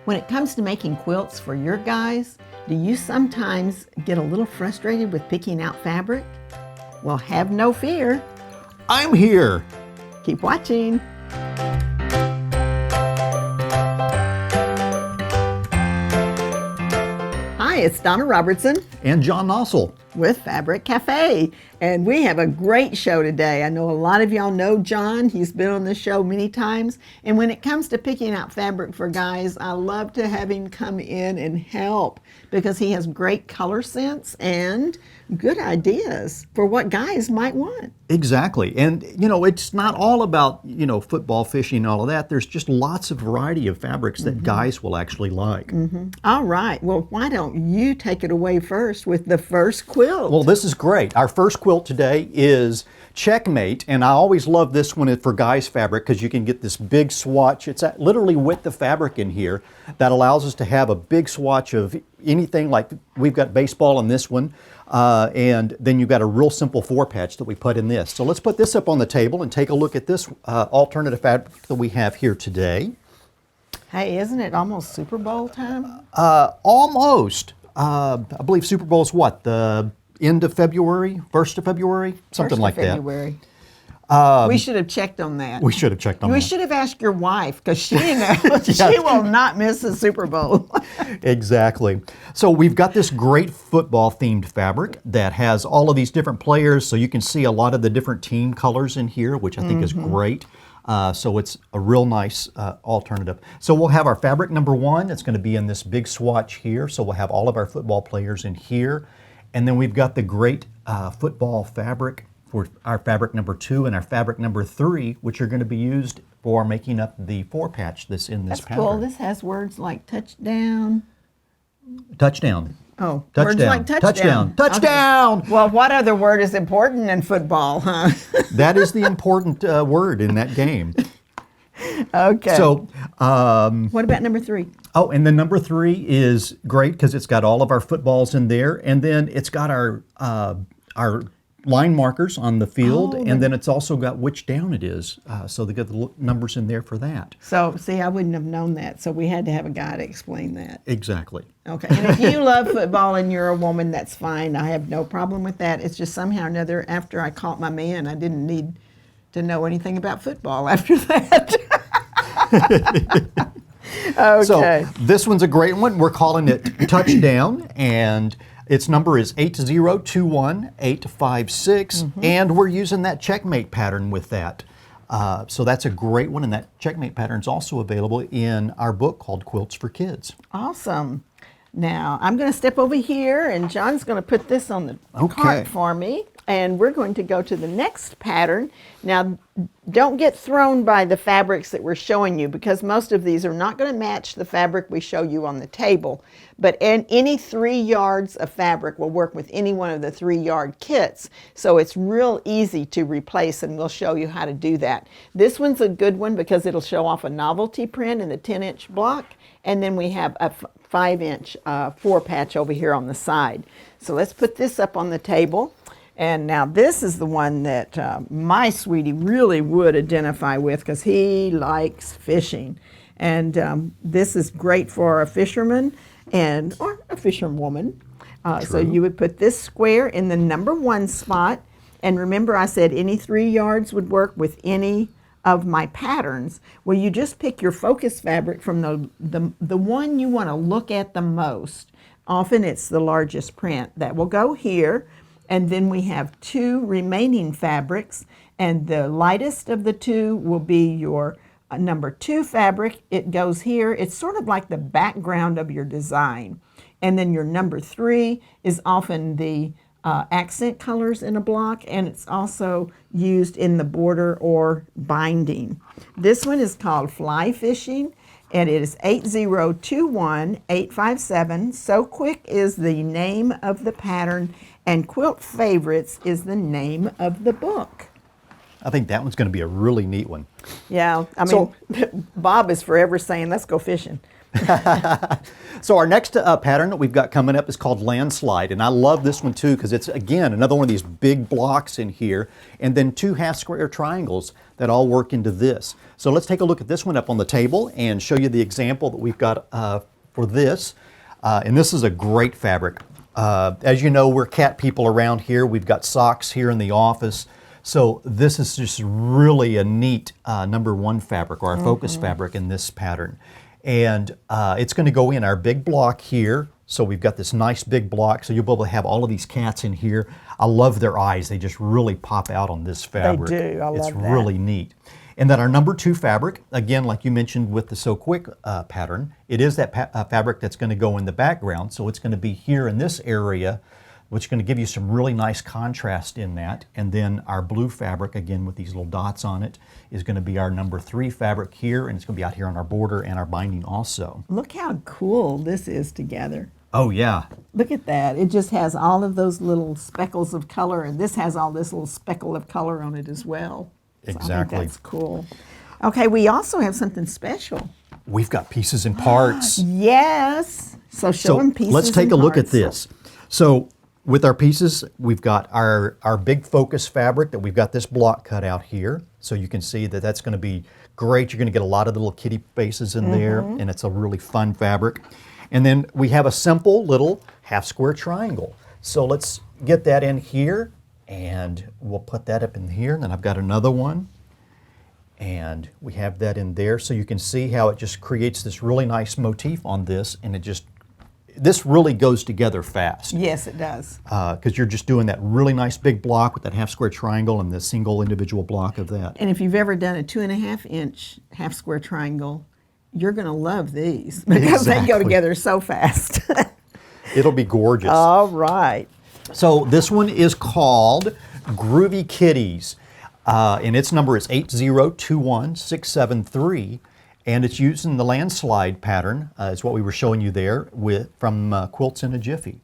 When it comes to making quilts for your guys, do you sometimes get a little frustrated with picking out fabric? Well, have no fear. I'm here. Keep watching. Hi, it's Donna Robertson And John Nosal. with Fabric Cafe, and we have a great show today. I know a lot of y'all know John. He's been on the show many times, and when it comes to picking out fabric for guys, I love to have him come in and help because he has great color sense and good ideas for what guys might want. Exactly. And, it's not all about, football, fishing, and all of that. There's just lots of variety of fabrics that guys will actually like. All right, well, why don't you take it away first with the first quilt? Well, this is great. Our first quilt today is Checkmate, and I always love this one for guys fabric because you can get this big swatch. It's literally width of fabric in here that allows us to have a big swatch of anything, like we've got baseball in this one, and then you've got a real simple 4-patch that we put in this. So let's put this up on the table and take a look at this alternative fabric that we have here today. Hey, isn't it almost Super Bowl time? Almost. I believe Super Bowl is what, the end of February, 1st of February, something like that. February. We should have checked on that. We should have checked on that. We should have asked your wife because she knows. She will not miss the Super Bowl. Exactly. So we've got this great football themed fabric that has all of these different players, so you can see a lot of the different team colors in here, which I think is great. So it's a real nice alternative. So we'll have our fabric number 1. It's going to be in this big swatch here. So we'll have all of our football players in here. And then we've got the great football fabric for our fabric number 2 and our fabric number 3, which are going to be used for making up the 4-patch that's in this pattern. Cool. This has words like touchdown. Touchdown. Oh, touchdown. Words like touchdown. Touchdown. Okay. Well, what other word is important in football, huh? That is the important word in that game. Okay. So, what about number 3? Oh, and then number 3 is great because it's got all of our footballs in there, and then it's got our line markers on the field, and then it's also got which down it is. So they got the numbers in there for that. So, see, I wouldn't have known that, so we had to have a guy to explain that. Exactly. Okay, and if you love football and you're a woman, that's fine. I have no problem with that. It's just somehow or another, after I caught my man, I didn't need to know anything about football after that. Okay. So this one's a great one. We're calling it Touchdown, and its number is 8021856, and we're using that Checkmate pattern with that. So that's a great one, and that Checkmate pattern is also available in our book called Quilts for Kids. Awesome. Now, I'm going to step over here, and John's going to put this on the cart for me, and we're going to go to the next pattern. Now, don't get thrown by the fabrics that we're showing you because most of these are not going to match the fabric we show you on the table, but any 3 yards of fabric will work with any one of the 3-yard kits, so it's real easy to replace, and we'll show you how to do that. This one's a good one because it'll show off a novelty print in the 10-inch block, and then we have a 5-inch 4-patch over here on the side. So let's put this up on the table. And now this is the one that my sweetie really would identify with because he likes fishing. And this is great for a fisherman or a fisherwoman. So you would put this square in the number 1 spot. And remember I said any 3 yards would work with any of my patterns. Well, you just pick your focus fabric from the one you want to look at the most. Often it's the largest print. That will go here. And then we have 2 remaining fabrics, and the lightest of the 2 will be your number 2 fabric. It goes here. It's sort of like the background of your design. And then your number 3 is often the accent colors in a block, and it's also used in the border or binding. This one is called Fly Fishing, and it is 8021857. So Quick is the name of the pattern, and Quilt Favorites is the name of the book. I think that one's going to be a really neat one. Yeah, I mean, Bob is forever saying, let's go fishing. So our next pattern that we've got coming up is called Landslide, and I love this one too because it's, again, another one of these big blocks in here, and then 2 half-square triangles that all work into this. So let's take a look at this one up on the table and show you the example that we've got for this. And this is a great fabric. As you know, we're cat people around here. We've got socks here in the office. So this is just really a neat #1 fabric, or our focus fabric in this pattern. And it's going to go in our big block here. So we've got this nice big block. So you'll be able to have all of these cats in here. I love their eyes. They just really pop out on this fabric. They do. I love that. It's really neat. And then our #2 fabric, again, like you mentioned with the So Quick pattern, it is that fabric that's going to go in the background. So it's going to be here in this area, which is going to give you some really nice contrast in that. And then our blue fabric, again with these little dots on it, is going to be our #3 fabric here, and it's going to be out here on our border and our binding also. Look how cool this is together. Oh yeah. Look at that. It just has all of those little speckles of color, and this has all this little speckle of color on it as well. So Exactly. I think that's cool. Okay, we also have something special. We've got pieces and parts. Yes. So show them pieces. Let's take and a look at parts. this. So with our pieces, we've got our big focus fabric that we've got this block cut out here. So you can see that that's going to be great. You're going to get a lot of the little kitty faces in there, and it's a really fun fabric. And then we have a simple little half-square triangle. So let's get that in here, and we'll put that up in here. And then I've got another one, and we have that in there. So you can see how it just creates this really nice motif on this, and this really goes together fast. Yes, it does. Because you're just doing that really nice big block with that half-square triangle and the single individual block of that. And if you've ever done a 2.5-inch half-square triangle, you're going to love these because they go together so fast. It'll be gorgeous. All right. So this one is called Groovy Kitties, and its number is 8021673, and it's using the Landslide pattern, is what we were showing you there, from Quilts in a Jiffy.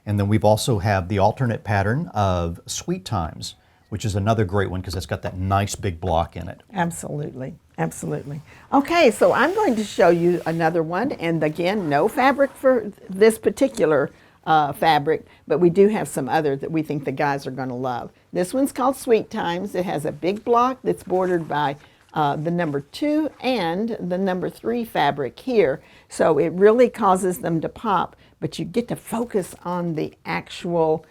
And then we've also have the alternate pattern of Sweet Times, which is another great one because it's got that nice big block in it. Absolutely, absolutely. Okay, so I'm going to show you another one, and again, no fabric for this particular fabric, but we do have some other that we think the guys are going to love. This one's called Sweet Times. It has a big block that's bordered by the #2 and the #3 fabric here. So it really causes them to pop, but you get to focus on the actual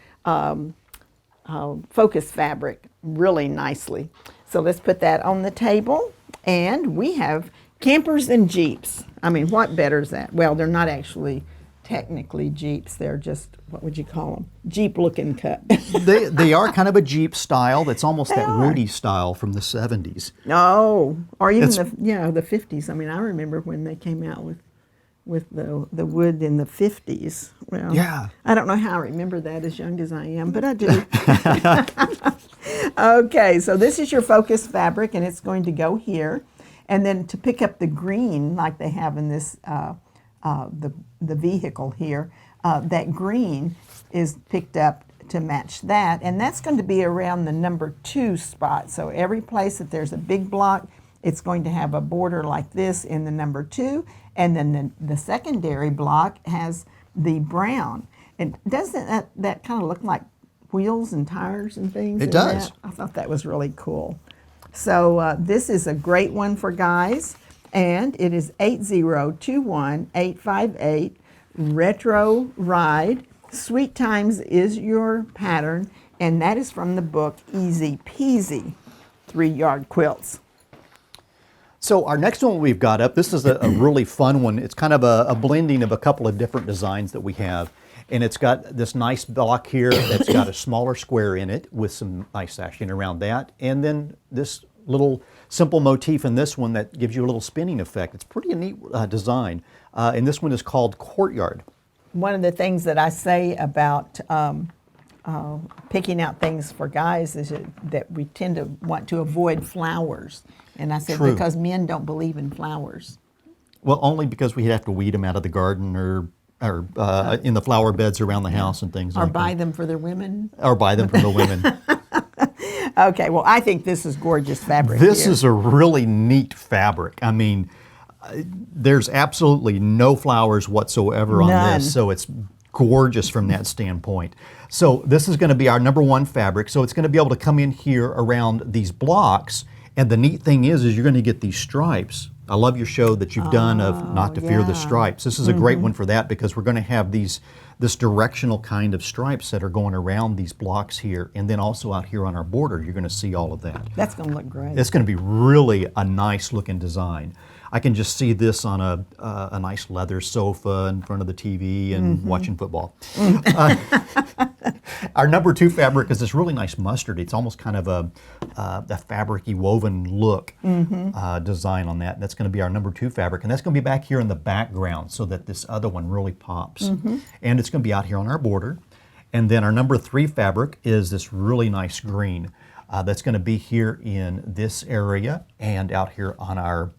focus fabric really nicely. So let's put that on the table. And we have campers and Jeeps. I mean, what better is that? Well, they're not actually technically Jeeps. They're just, what would you call them? Jeep-looking cut. They are kind of a Jeep style. That's almost They that are. Woody style from the 70s. No, or even It's- the 50s. I mean, I remember when they came out with the wood in the 50s. Well, Yeah. I don't know how I remember that as young as I am, but I do. Okay, so this is your focus fabric, and it's going to go here. And then to pick up the green, like they have in this the vehicle here, that green is picked up to match that, and that's going to be around the #2 spot. So every place that there's a big block, it's going to have a border like this in the #2, and then the secondary block has the brown. And doesn't that kind of look like wheels and tires and things? It in does. that? I thought that was really cool. So this is a great one for guys, and it is 8021858 Retro Ride. Sweet Times is your pattern, and that is from the book Easy Peasy 3-Yard Quilts. So our next one we've got up, this is a really fun one. It's kind of a blending of a couple of different designs that we have. And it's got this nice block here that's got a smaller square in it with some nice sashing around that. And then this little simple motif in this one that gives you a little spinning effect. It's pretty neat design. And this one is called Courtyard. One of the things that I say about picking out things for guys is that we tend to want to avoid flowers. And I said, True. because men don't believe in flowers. Well, only because we have to weed them out of the garden or in the flower beds around the house and things Or like buy that. them for their women. Or buy them from the women. Okay, well, I think this is gorgeous fabric. This here. is a really neat fabric. I mean, there's absolutely no flowers whatsoever on None. this, so it's gorgeous from that standpoint. So this is going to be our number one fabric, so it's going to be able to come in here around these blocks, and the neat thing is you're going to get these stripes. I love your show that you've done of Not to Fear the Stripes. This is a great one for that because we're going to have this directional kind of stripes that are going around these blocks here, and then also out here on our border, you're going to see all of that. That's going to look great. It's going to be really a nice looking design. I can just see this on a nice leather sofa in front of the TV and watching football. Our number two fabric is this really nice mustard. It's almost kind of a fabric-y woven look design on that. That's going to be our number two fabric, and that's going to be back here in the background so that this other one really pops. And it's going to be out here on our border. And then our number three fabric is this really nice green. That's going to be here in this area and out here on our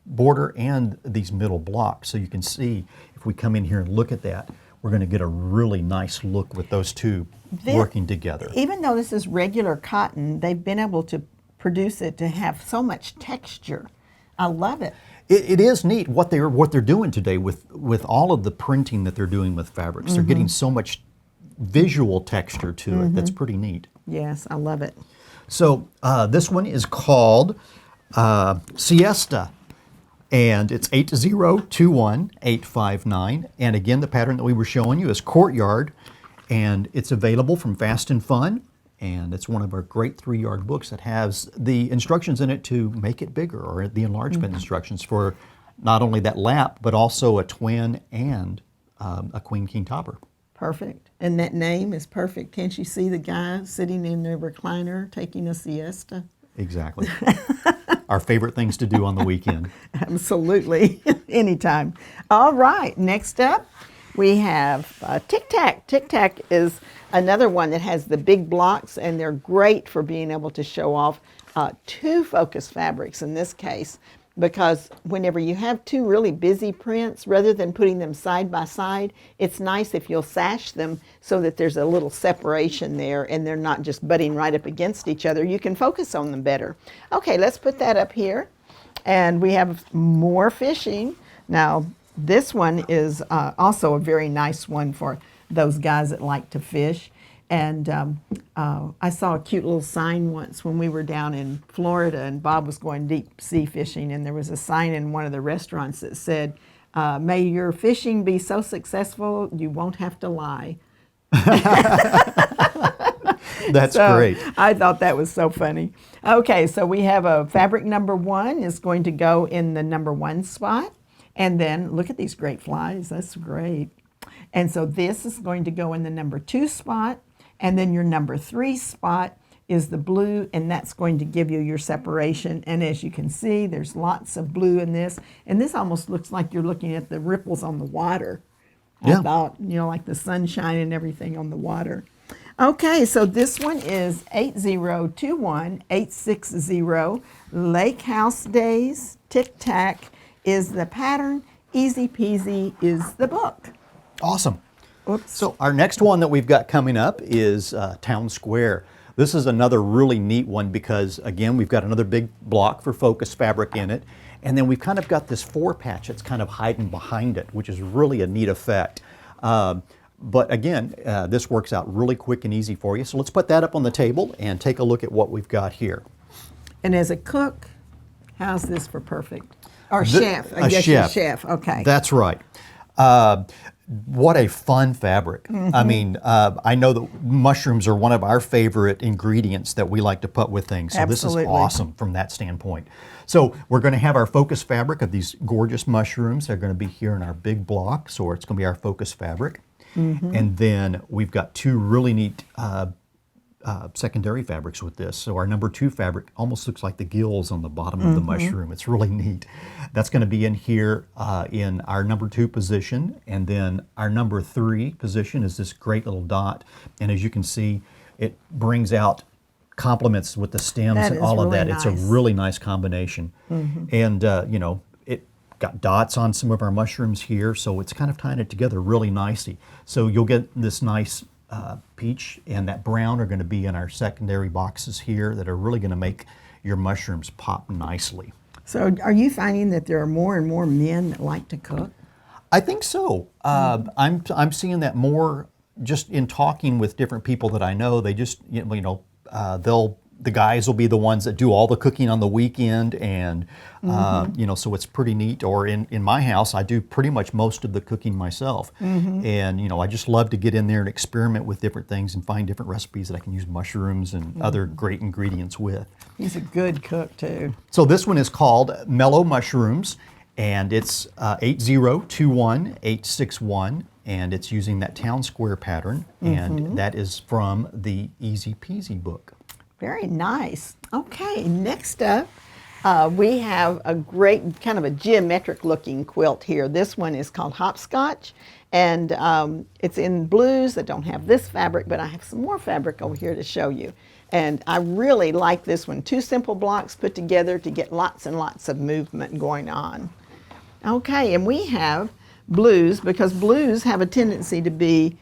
border and these middle blocks. So you can see if we come in here and look at that, we're going to get a really nice look with those two working together. Even though this is regular cotton, they've been able to produce it to have so much texture. I love it. It is neat what they're doing today with all of the printing that they're doing with fabrics. They're getting so much visual texture to it. That's pretty neat. Yes, I love it. So this one is called Siesta, and it's 8021859. And again, the pattern that we were showing you is Courtyard, and it's available from Fast and Fun, and it's one of our great 3-yard books that has the instructions in it to make it bigger, or the enlargement instructions for not only that lap, but also a twin and a queen king topper. Perfect. And that name is perfect. Can't you see the guy sitting in the recliner taking a siesta? Exactly. Our favorite things to do on the weekend. Absolutely. Anytime. All right. Next up, we have Tic Tac. Tic Tac is another one that has the big blocks, and they're great for being able to show off two focus fabrics in this case, because whenever you have two really busy prints, rather than putting them side by side, it's nice if you'll sash them so that there's a little separation there and they're not just butting right up against each other. You can focus on them better. Okay, let's put that up here. And we have more fishing. Now, this one is also a very nice one for those guys that like to fish. And I saw a cute little sign once when we were down in Florida and Bob was going deep sea fishing, and there was a sign in one of the restaurants that said, may your fishing be so successful you won't have to lie. That's great. I thought that was so funny. Okay, so we have a fabric number 1 is going to go in the number 1 spot. And then look at these great flies. That's great. And so this is going to go in the number 2 spot. And then your number 3 spot is the blue, and that's going to give you your separation. And as you can see, there's lots of blue in this. And this almost looks like you're looking at the ripples on the water. Yeah. I thought, like the sunshine and everything on the water. Okay, so this one is 8021860. Lakehouse Days. Tic Tac is the pattern. Easy Peasy is the book. Awesome. Oops. So our next one that we've got coming up is Town Square. This is another really neat one because, again, we've got another big block for focus fabric in it. And then we've kind of got this 4-patch that's kind of hiding behind it, which is really a neat effect. But again, this works out really quick and easy for you. So let's put that up on the table and take a look at what we've got here. And as a cook, how's this for perfect? Or chef, I guess you're you're chef, okay. That's right. What a fun fabric. I mean, I know that mushrooms are one of our favorite ingredients that we like to put with things. So Absolutely. This is awesome from that standpoint. So we're going to have our focus fabric of these gorgeous mushrooms. They're going to be here in our big block, so it's going to be our focus fabric. And then we've got two really neat secondary fabrics with this. So our number 2 fabric almost looks like the gills on the bottom of the mushroom. It's really neat. That's going to be in here in our number 2 position. And then our number 3 position is this great little dot. And as you can see, it brings out complements with the stems and all of that. Nice. It's a really nice combination. And, it got dots on some of our mushrooms here, so it's kind of tying it together really nicely. So you'll get this nice peach and that brown are going to be in our secondary boxes here that are really going to make your mushrooms pop nicely. So are you finding that there are more and more men that like to cook? I think so. I'm seeing that more just in talking with different people that I know. They just, the guys will be the ones that do all the cooking on the weekend, and so it's pretty neat. Or in my house, I do pretty much most of the cooking myself, and I just love to get in there and experiment with different things and find different recipes that I can use mushrooms and other great ingredients with. He's a good cook too. So this one is called Mellow Mushrooms, and it's 8021861, and it's using that town square pattern, and that is from the Easy Peasy book. Very nice. Okay, next up, we have a great kind of a geometric looking quilt here. This one is called Hopscotch, and it's in blues that don't have this fabric, but I have some more fabric over here to show you. And I really like this one. 2 simple blocks put together to get lots and lots of movement going on. Okay, and we have blues, because blues have a tendency to be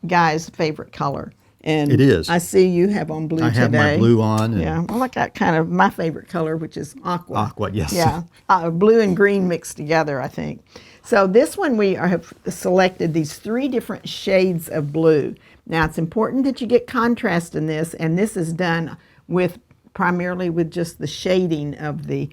guys' favorite color. And it is. I see you have on blue today. I have my blue on. Yeah, I like that kind of my favorite color, which is aqua. Aqua, yes. Yeah, blue and green mixed together, I think. So this one we have selected these 3 different shades of blue. Now it's important that you get contrast in this, and this is done with primarily with just the shading of the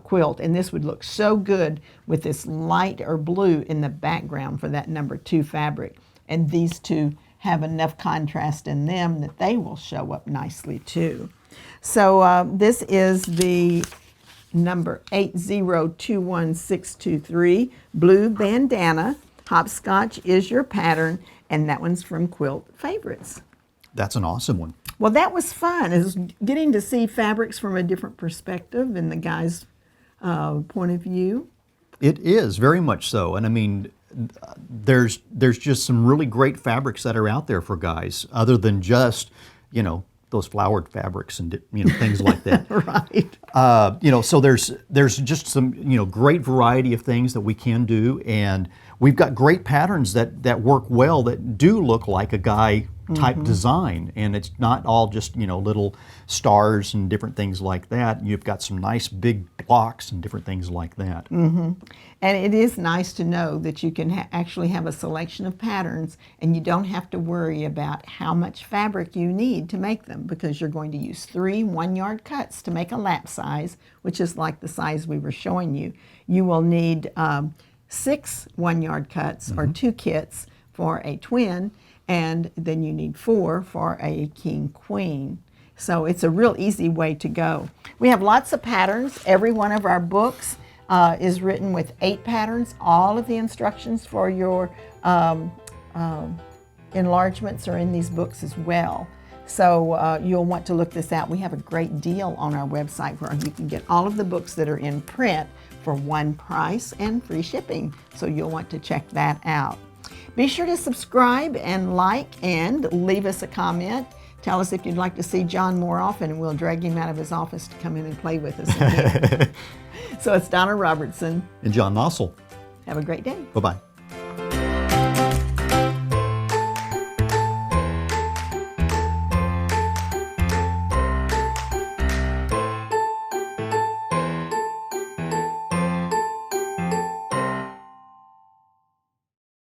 quilt. And this would look so good with this light or blue in the background for that number 2 fabric. And these 2 have enough contrast in them that they will show up nicely too. So this is the number 8021623, Blue Bandanna. Hopscotch is your pattern, and that one's from Quilt Favorites. That's an awesome one. Well, that was fun. It was getting to see fabrics from a different perspective and the guy's point of view. It is, very much so. And I mean, there's just some really great fabrics that are out there for guys, other than just, those flowered fabrics and things like that. Right. So there's just some great variety of things that we can do, and we've got great patterns that work well that do look like a guy type design, and it's not all just little stars and different things like that. You've got some nice big blocks and different things like that. And it is nice to know that you can actually have a selection of patterns, and you don't have to worry about how much fabric you need to make them, because you're going to use 3 1-yard cuts to make a lap size, which is like the size we were showing you. You will need 6 1-yard cuts or 2 kits for a twin, and then you need 4 for a king-queen. So it's a real easy way to go. We have lots of patterns. Every one of our books is written with 8 patterns. All of the instructions for your enlargements are in these books as well. So you'll want to look this out. We have a great deal on our website where you can get all of the books that are in print for one price and free shipping. So you'll want to check that out. Be sure to subscribe and like and leave us a comment. Tell us if you'd like to see John more often, and we'll drag him out of his office to come in and play with us again. So it's Donna Robertson. And John Nosal. Have a great day. Bye-bye.